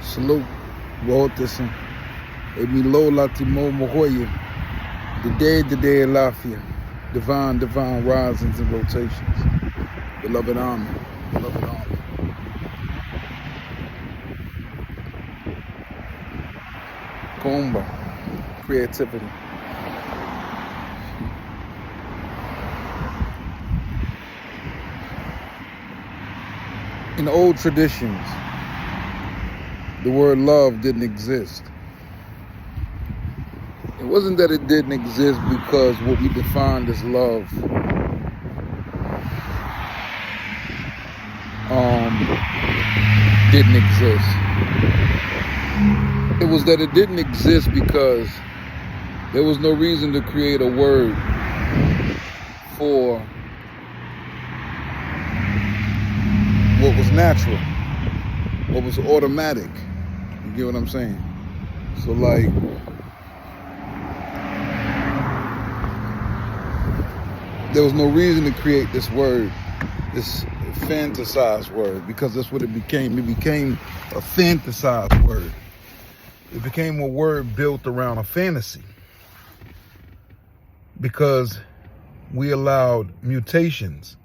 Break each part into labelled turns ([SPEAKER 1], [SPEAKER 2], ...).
[SPEAKER 1] Salute. Walterson. Emilo Latimo Mohoya. The day Lafia. Divine risings and rotations. Beloved army. Beloved army. Kuumba. Creativity. In old traditions, the word love didn't exist. It wasn't that it didn't exist because what we defined as love didn't exist. It was that it didn't exist because there was no reason to create a word for what was natural, what was automatic. You get what I'm saying? So like, there was no reason to create this word, this fantasized word, because that's what it became. It became a fantasized word. It became a word built around a fantasy because we allowed mutations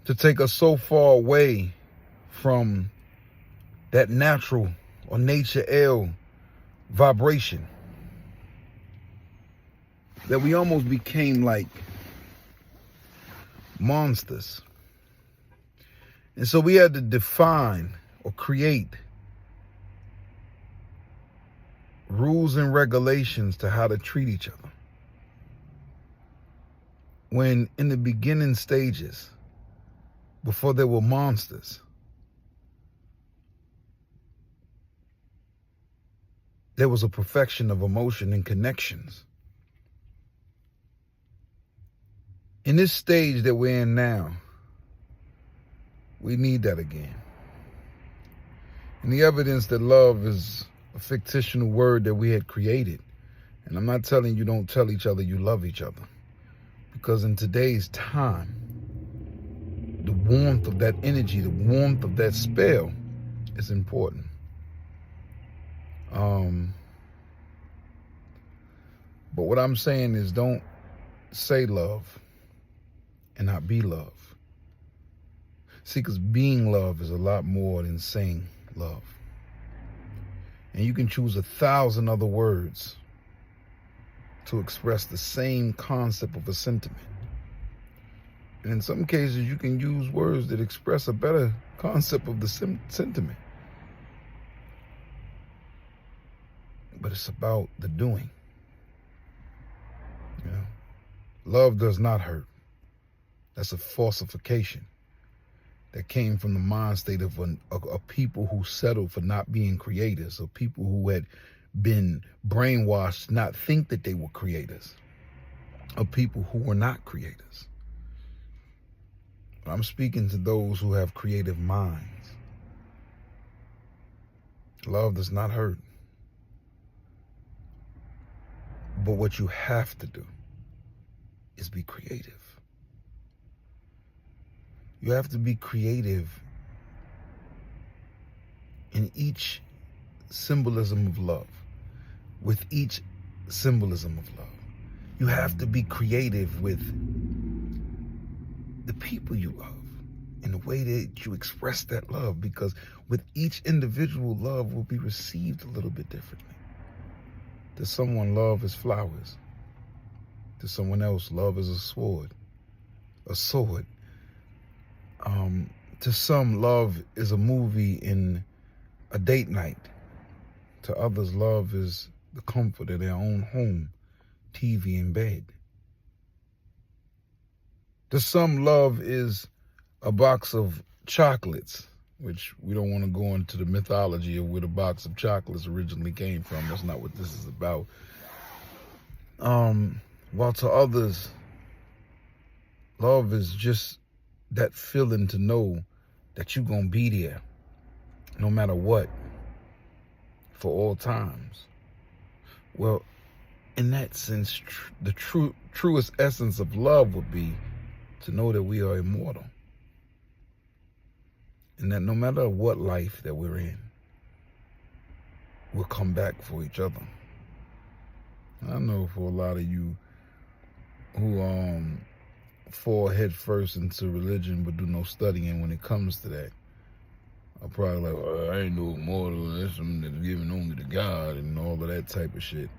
[SPEAKER 1] to take us so far away from that natural or nature L vibration that we almost became like monsters. And so we had to define or create rules and regulations to how to treat each other. When in the beginning stages, before there were monsters, there was a perfection of emotion and connections. In this stage that we're in now, we need that again. And the evidence that love is a fictional word that we had created. And I'm not telling you don't tell each other you love each other. Because in today's time, the warmth of that energy, the warmth of that spell is important. But what I'm saying is don't say love and not be love. See, because being love is a lot more than saying love. And you can choose 1,000 other words to express the same concept of a sentiment. And in some cases, you can use words that express a better concept of the sentiment. But it's about the doing. You know? Love does not hurt. That's a falsification that came from the mind state of a people who settled for not being creators, or people who had been brainwashed to not think that they were creators, or people who were not creators. I'm speaking to those who have creative minds. Love does not hurt. But what you have to do is be creative. You have to be creative in each symbolism of love, with each symbolism of love. You have to be creative with the people you love and the way that you express that love, because with each individual, love will be received a little bit differently. To someone, love is flowers. To someone else, love is a sword. To some, love is a movie in a date night. To others, love is the comfort of their own home, TV and bed. To some, love is a box of chocolates, which we don't want to go into the mythology of where the box of chocolates originally came from. That's not what this is about. While to others, love is just that feeling to know that you're going to be there no matter what, for all times. Well, in that sense, the truest essence of love would be to know that we are immortal. And that no matter what life that we're in, we'll come back for each other. I know for a lot of you who fall head first into religion but do no studying when it comes to that, I'm probably like, well, I ain't no more than this, I'm giving only to God and all of that type of shit.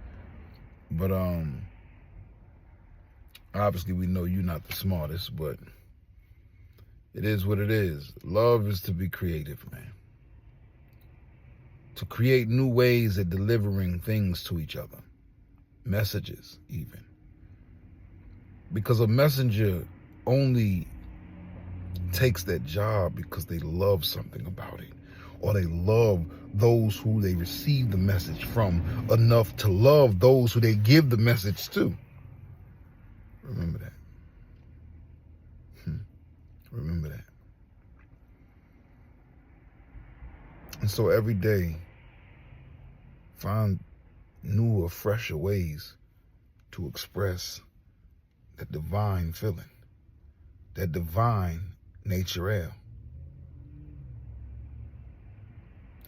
[SPEAKER 1] But obviously we know you're not the smartest, but it is what it is. Love is to be creative, man. To create new ways of delivering things to each other. Messages, even. Because a messenger only takes that job because they love something about it. Or they love those who they receive the message from enough to love those who they give the message to. Remember that. Remember that. And so every day, find newer, fresher ways to express that divine feeling, that divine nature.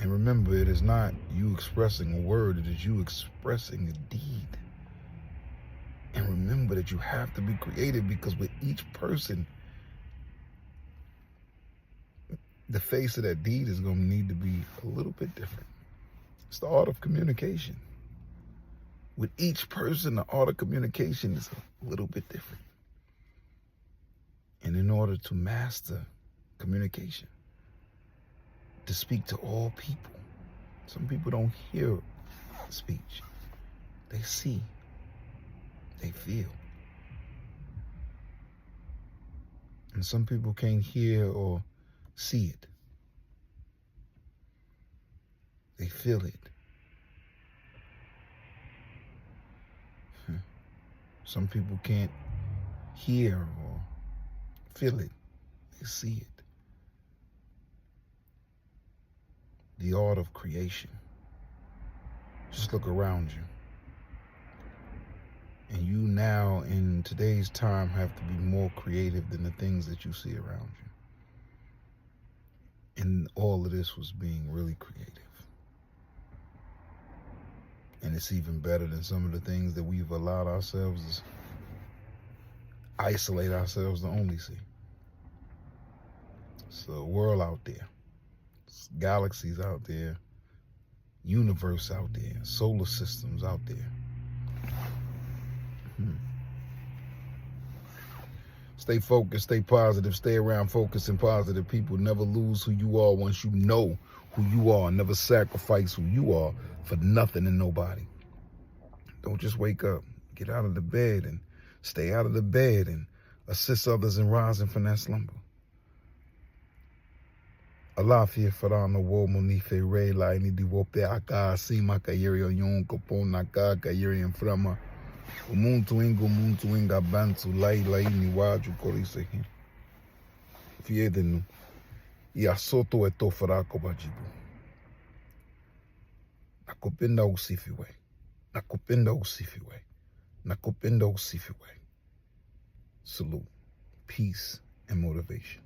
[SPEAKER 1] And remember, it is not you expressing a word, it is you expressing a deed. And remember that you have to be creative, because with each person, the face of that deed is going to need to be a little bit different. It's the art of communication. With each person, the art of communication is a little bit different. And in order to master communication, to speak to all people, some people don't hear speech. They see. They feel. And some people can't hear or see it. They feel it. Some people can't hear or feel it. They see it. The art of creation. Just look around you. And you now, in today's time, have to be more creative than the things that you see around you. And all of this was being really creative. And it's even better than some of the things that we've allowed ourselves to isolate ourselves to only see. It's a world out there. It's galaxies out there. Universe out there. Solar systems out there. Stay focused, stay positive, stay around focused and positive people. Never lose who you are once you know who you are. Never sacrifice who you are for nothing and nobody. Don't just wake up. Get out of the bed and stay out of the bed and assist others in rising from that slumber. Alafia farano wo monife re la ni di wope aka sima kayeri yon kopon naka kayeri en frama. Umuntu inga bantu lai ni waju korisehi. Fiedenu. Ia soto eto farako bajibu. Nakupenda usifiwe. Nakupenda usifiwe. Nakupenda usifiwe. Salute. Peace and motivation.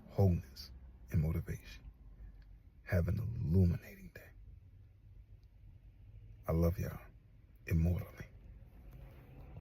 [SPEAKER 1] Wholeness and motivation. Have an illuminating day. I love y'all immortally.